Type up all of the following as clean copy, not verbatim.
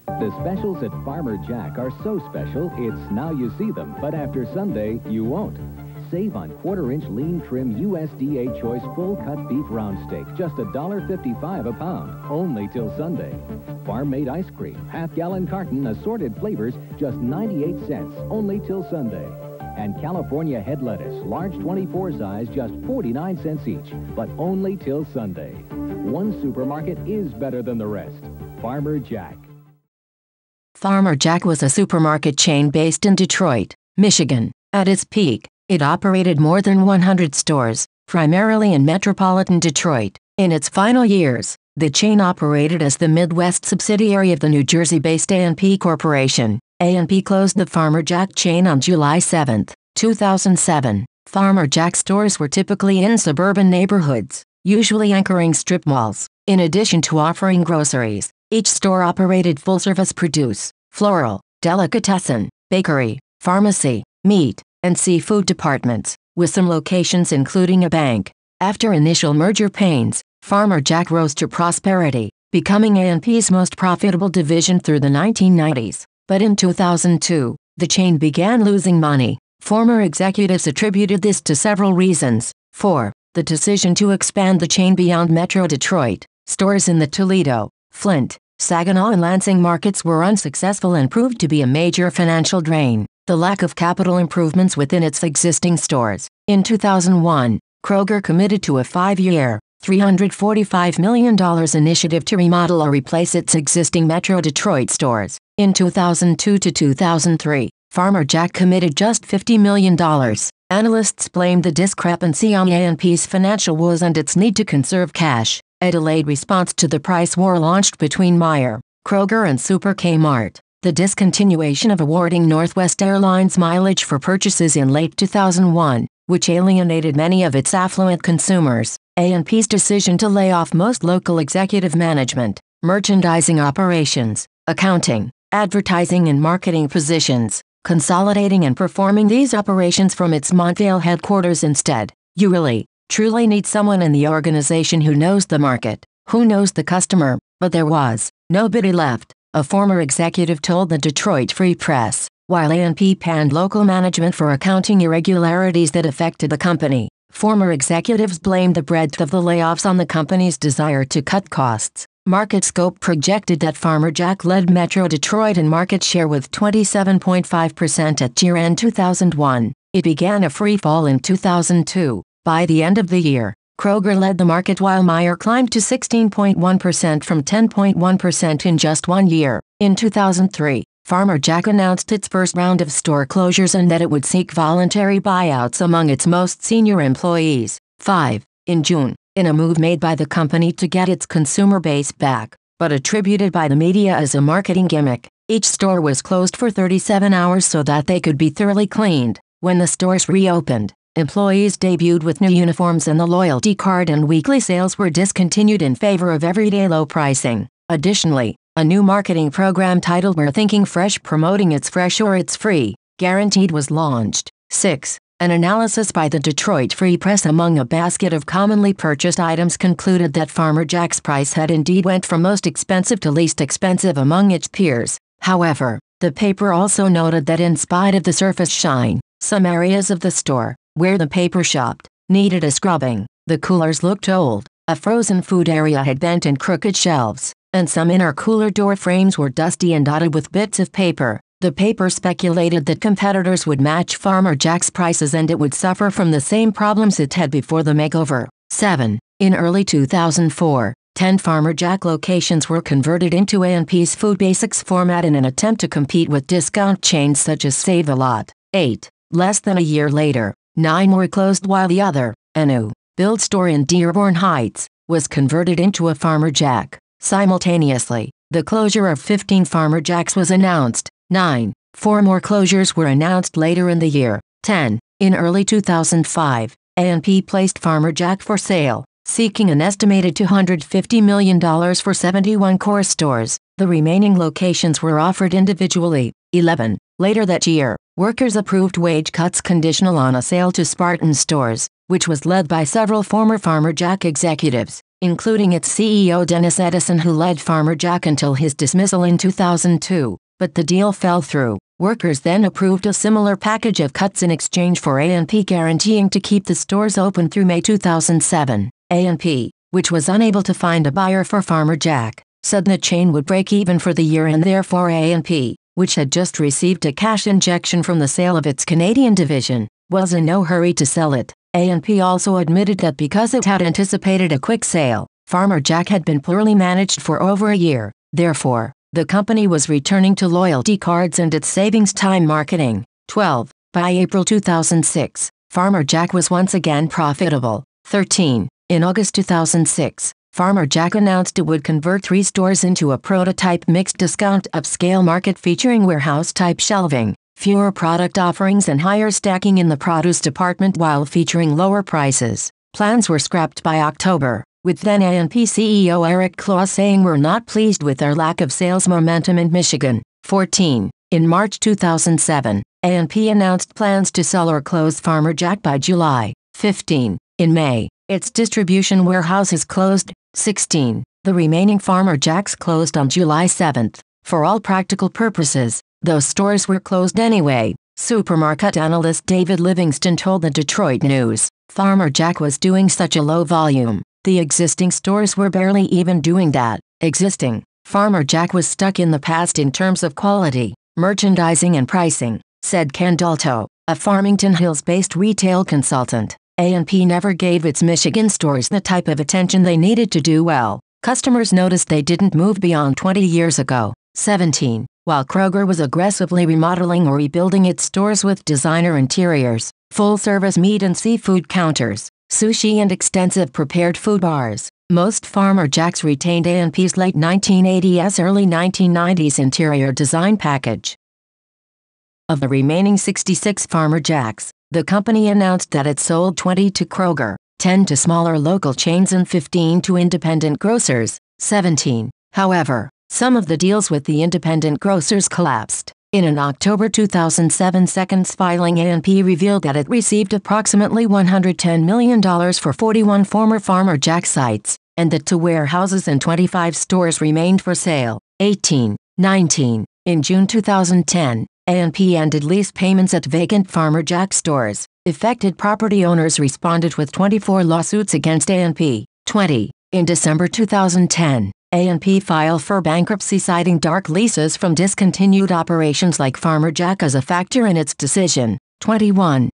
The specials at Farmer Jack are so special, it's now you see them, but after Sunday, you won't. Save on quarter-inch lean trim USDA choice full-cut beef round steak, just $1.55 a pound, only till Sunday. Farm-made ice cream, half-gallon carton, assorted flavors, just 98 cents, only till Sunday. And California head lettuce, large 24 size, just 49 cents each, but only till Sunday. One supermarket is better than the rest. Farmer Jack. Farmer Jack was a supermarket chain based in Detroit, Michigan. At its peak, it operated more than 100 stores, primarily in metropolitan Detroit. In its final years, the chain operated as the Midwest subsidiary of the New Jersey-based A&P Corporation. A&P closed the Farmer Jack chain on July 7, 2007. Farmer Jack stores were typically in suburban neighborhoods, usually anchoring strip malls. In addition to offering groceries, each store operated full-service produce, floral, delicatessen, bakery, pharmacy, meat, and seafood departments, with some locations including a bank. After initial merger pains, Farmer Jack rose to prosperity, becoming A&P's most profitable division through the 1990s. But in 2002, the chain began losing money. Former executives attributed this to several reasons. 4. The decision to expand the chain beyond Metro Detroit. Stores in the Toledo, Flint, Saginaw and Lansing markets were unsuccessful and proved to be a major financial drain. The lack of capital improvements within its existing stores. In 2001, Kroger committed to a 5-year, $345 million initiative to remodel or replace its existing Metro Detroit stores. In 2002 to 2003, Farmer Jack committed just $50 million. Analysts blamed the discrepancy on A&P's financial woes and its need to conserve cash. A delayed response to the price war launched between Meijer, Kroger and Super Kmart. The discontinuation of awarding Northwest Airlines mileage for purchases in late 2001, which alienated many of its affluent consumers. A&P's decision to lay off most local executive management, merchandising operations, accounting, advertising and marketing positions, consolidating and performing these operations from its Montvale headquarters instead. You really, truly need someone in the organization who knows the market, who knows the customer, but there was nobody left, a former executive told the Detroit Free Press, while A&P panned local management for accounting irregularities that affected the company. Former executives blamed the breadth of the layoffs on the company's desire to cut costs. MarketScope projected that Farmer Jack led Metro Detroit in market share with 27.5% at year-end 2001. It began a free fall in 2002. By the end of the year, Kroger led the market while Meijer climbed to 16.1% from 10.1% in just 1 year. In 2003, Farmer Jack announced its first round of store closures and that it would seek voluntary buyouts among its most senior employees. 5. In June, in a move made by the company to get its consumer base back, but attributed by the media as a marketing gimmick, each store was closed for 37 hours so that they could be thoroughly cleaned. When the stores reopened, employees debuted with new uniforms and the loyalty card, and weekly sales were discontinued in favor of everyday low pricing. Additionally, a new marketing program titled We're Thinking Fresh, promoting It's Fresh or It's Free, guaranteed, was launched. 6. An analysis by the Detroit Free Press among a basket of commonly purchased items concluded that Farmer Jack's price had indeed went from most expensive to least expensive among its peers. However, the paper also noted that in spite of the surface shine, some areas of the store, where the paper shopped, needed a scrubbing. The coolers looked old, a frozen food area had bent and crooked shelves, and some inner cooler door frames were dusty and dotted with bits of paper. The paper speculated that competitors would match Farmer Jack's prices and it would suffer from the same problems it had before the makeover. 7. In early 2004, 10 Farmer Jack locations were converted into A&P's Food Basics format in an attempt to compete with discount chains such as Save-A-Lot. 8. Less than a year later, 9 were closed while the other, a new, build store in Dearborn Heights, was converted into a Farmer Jack. Simultaneously, the closure of 15 Farmer Jacks was announced. 9. 4 more closures were announced later in the year. 10. In early 2005, A&P placed Farmer Jack for sale, seeking an estimated $250 million for 71 core stores. The remaining locations were offered individually. 11. Later that year, workers approved wage cuts conditional on a sale to Spartan stores, which was led by several former Farmer Jack executives. including its CEO Dennis Edison, who led Farmer Jack until his dismissal in 2002. But the deal fell through. Workers then approved a similar package of cuts in exchange for A&P guaranteeing to keep the stores open through May 2007. A&P, which was unable to find a buyer for Farmer Jack, said the chain would break even for the year, and therefore A&P, which had just received a cash injection from the sale of its Canadian division, was in no hurry to sell it. A&P also admitted that because it had anticipated a quick sale, Farmer Jack had been poorly managed for over a year. Therefore, the company was returning to loyalty cards and its savings time marketing. 12. By April 2006, Farmer Jack was once again profitable. 13. In August 2006, Farmer Jack announced it would convert 3 stores into a prototype mixed discount upscale market featuring warehouse-type shelving, fewer product offerings and higher stacking in the produce department while featuring lower prices. Plans were scrapped by October, with then A&P CEO Eric Claus saying we're not pleased with our lack of sales momentum in Michigan. 14. In March 2007, A&P announced plans to sell or close Farmer Jack by July. 15. In May, its distribution warehouses closed. 16. The remaining Farmer Jacks closed on July 7. For all practical purposes, those stores were closed anyway. Supermarket analyst David Livingston told the Detroit News, Farmer Jack was doing such a low volume. The existing stores were barely even doing that. Existing. Farmer Jack was stuck in the past in terms of quality, merchandising and pricing, said Ken Dalto, a Farmington Hills-based retail consultant. A&P never gave its Michigan stores the type of attention they needed to do well. Customers noticed they didn't move beyond 20 years ago. 17. While Kroger was aggressively remodeling or rebuilding its stores with designer interiors, full-service meat and seafood counters, sushi and extensive prepared food bars, most Farmer Jacks retained A&P's late 1980s early 1990s interior design package. Of the remaining 66 Farmer Jacks, the company announced that it sold 20 to Kroger, 10 to smaller local chains and 15 to independent grocers. 17. However, some of the deals with the independent grocers collapsed. In an October 2007 seconds filing, A&P revealed that it received approximately $110 million for 41 former Farmer Jack sites, and that 2 warehouses and 25 stores remained for sale. 18. 19. In June 2010, A&P ended lease payments at vacant Farmer Jack stores. Affected property owners responded with 24 lawsuits against A&P. 20. In December 2010, A&P filed for bankruptcy citing dark leases from discontinued operations like Farmer Jack as a factor in its decision. 21.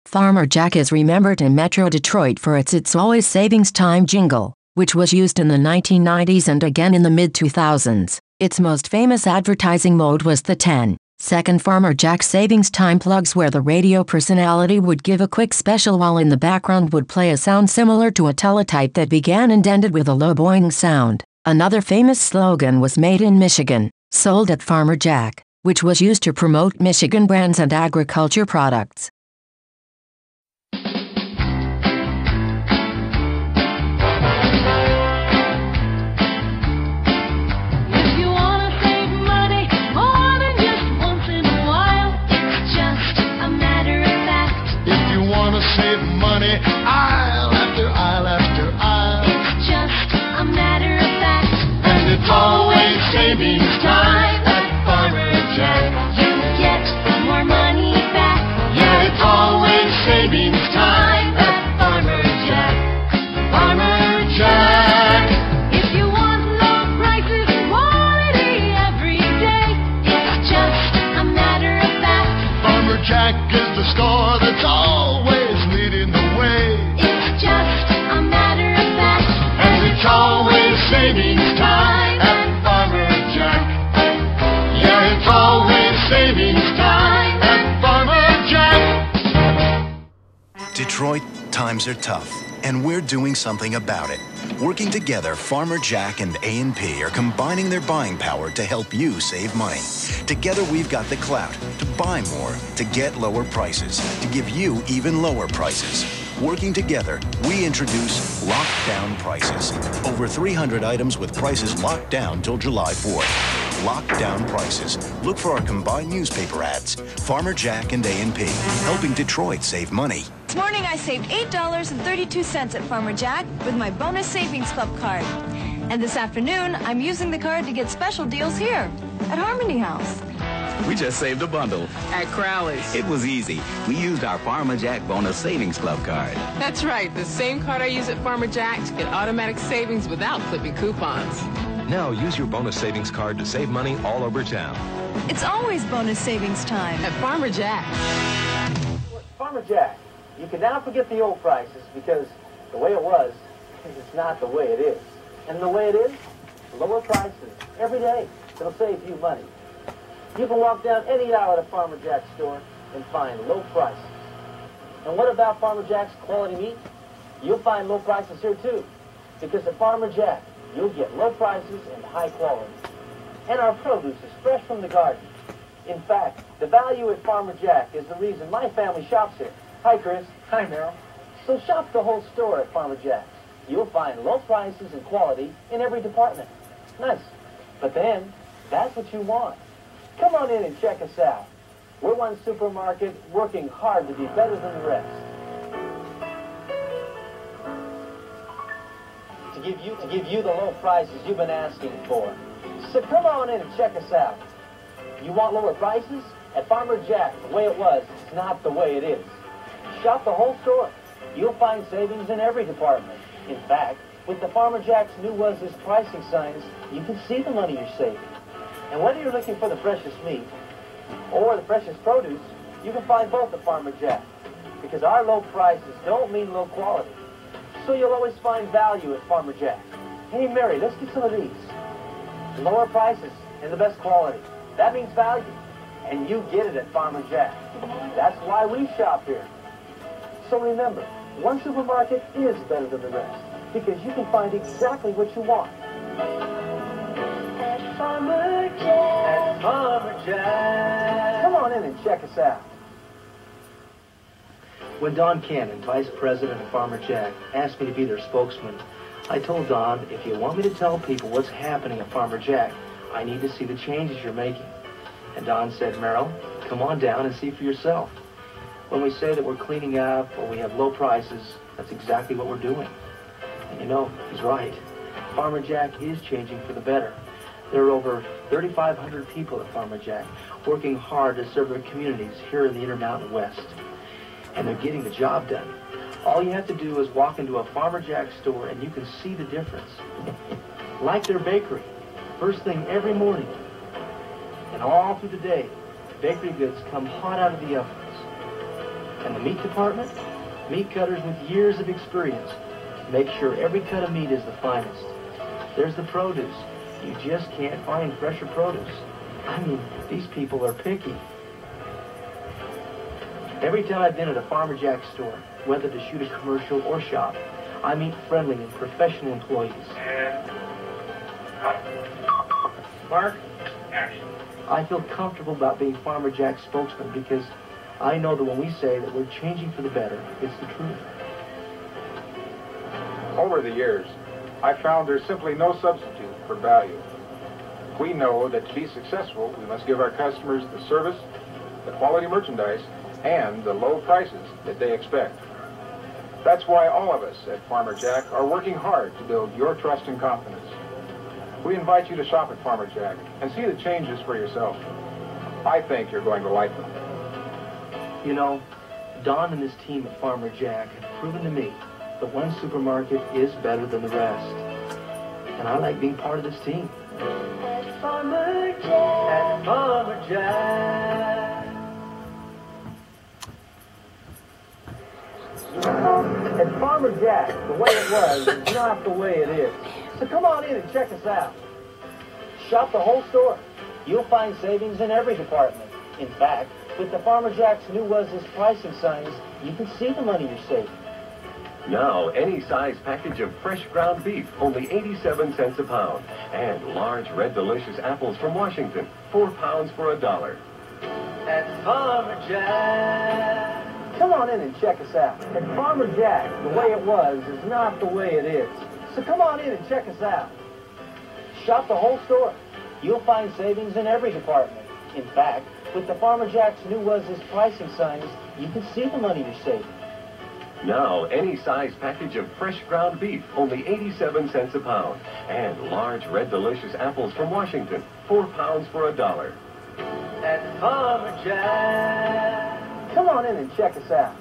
Farmer Jack is remembered in Metro Detroit for its It's Always Savings Time jingle, which was used in the 1990s and again in the mid-2000s. Its most famous advertising mode was the 10-second Farmer Jack Savings Time plugs, where the radio personality would give a quick special while in the background would play a sound similar to a teletype that began and ended with a low boing sound. Another famous slogan was Made in Michigan, sold at Farmer Jack, which was used to promote Michigan brands and agriculture products. Save money, aisle after aisle after aisle. It's just a matter of fact. And it's always savings time at Farmer Jack. You get more money back. Yeah, it's always savings time at Farmer Jack. Farmer Jack. If you want low prices, quality every day, it's just a matter of fact. Farmer Jack is the store that's always leading the way. It's just a matter of fact. And it's always savings time at Farmer Jack. Yeah, it's always savings time at Farmer Jack. Detroit, times are tough, and we're doing something about it. Working together, Farmer Jack and A&P are combining their buying power to help you save money. Together, we've got the clout to buy more, to get lower prices, to give you even lower prices. Working together, we introduce Locked Down Prices. Over 300 items with prices locked down till July 4th. locked down prices. Look for our combined newspaper ads. Farmer Jack and A&P, helping Detroit save money. This morning I saved $8.32 at Farmer Jack with my bonus savings club card. And this afternoon, I'm using the card to get special deals here at Harmony House. We just saved a bundle. At Crowley's. It was easy. We used our Farmer Jack Bonus Savings Club card. That's right. The same card I use at Farmer Jack to get automatic savings without clipping coupons. Now use your bonus savings card to save money all over town. It's always bonus savings time At Farmer Jack. Farmer Jack, you can now forget the old prices because the way it was is not the way it is. And the way it is, lower prices every day. It'll save you money. You can walk down any aisle at a Farmer Jack store and find low prices. And what about Farmer Jack's quality meat? You'll find low prices here too. Because at Farmer Jack, you'll get low prices and high quality. And our produce is fresh from the garden. In fact, the value at Farmer Jack is the reason my family shops here. Hi, Chris. Hi, Meryl. So shop the whole store at Farmer Jack's. You'll find low prices and quality in every department. Nice. But then, that's what you want. Come on in and check us out. We're one supermarket working hard to be better than the rest. To give you the low prices you've been asking for. So come on in and check us out. You want lower prices? At Farmer Jack, the way it was is not the way it is. Shop the whole store. You'll find savings in every department. In fact, with the Farmer Jack's new Was This pricing signs, you can see the money you're saving. And whether you're looking for the freshest meat or the freshest produce, you can find both at Farmer Jack. Because our low prices don't mean low quality. So you'll always find value at Farmer Jack. Hey, Mary, let's get some of these. Lower prices and the best quality. That means value. And you get it at Farmer Jack. That's why we shop here. So remember, one supermarket is better than the rest. Because you can find exactly what you want. At Farmer Jack. At Farmer Jack. Come on in and check us out. When Don Cannon, Vice President of Farmer Jack, asked me to be their spokesman, I told Don, if you want me to tell people what's happening at Farmer Jack, I need to see the changes you're making. And Don said, Merrill, come on down and see for yourself. When we say that we're cleaning up or we have low prices, that's exactly what we're doing. And you know, he's right. Farmer Jack is changing for the better. There are over 3,500 people at Farmer Jack working hard to serve their communities here in the Intermountain West. And they're getting the job done. All you have to do is walk into a Farmer Jack store and you can see the difference. Like their bakery, first thing every morning. And all through the day, bakery goods come hot out of the ovens. And the meat department, meat cutters with years of experience, make sure every cut of meat is the finest. There's the produce. You just can't find fresher produce. I mean, these people are picky. Every time I've been at a Farmer Jack store, whether to shoot a commercial or shop, I meet friendly and professional employees. Mark, action. I feel comfortable about being Farmer Jack's spokesman because I know that when we say that we're changing for the better, it's the truth. Over the years, I found there's simply no substitute for value. We know that to be successful, we must give our customers the service, the quality merchandise, and the low prices that they expect. That's why all of us at Farmer Jack are working hard to build your trust and confidence. We invite you to shop at Farmer Jack and see the changes for yourself. I think you're going to like them. You know, Don and his team at Farmer Jack have proven to me that one supermarket is better than the rest. And I like being part of this team. At Farmer Jack. At Farmer Jack. At Farmer Jack, the way it was is not the way it is. So come on in and check us out. Shop the whole store. You'll find savings in every department. In fact, with the Farmer Jack's new Was This pricing signs, you can see the money you're saving. Now, any size package of fresh ground beef, only 87 cents a pound. And large red delicious apples from Washington, 4 pounds for $1. At Farmer Jack. Come on in and check us out. At Farmer Jack, the way it was is not the way it is. So come on in and check us out. Shop the whole store. You'll find savings in every department. In fact, with the Farmer Jack's new Was This pricing signs, you can see the money you're saving. Now, any size package of fresh ground beef, only 87 cents a pound. And large red delicious apples from Washington, 4 pounds for $1. At Farmer Jack. Come on in and check us out.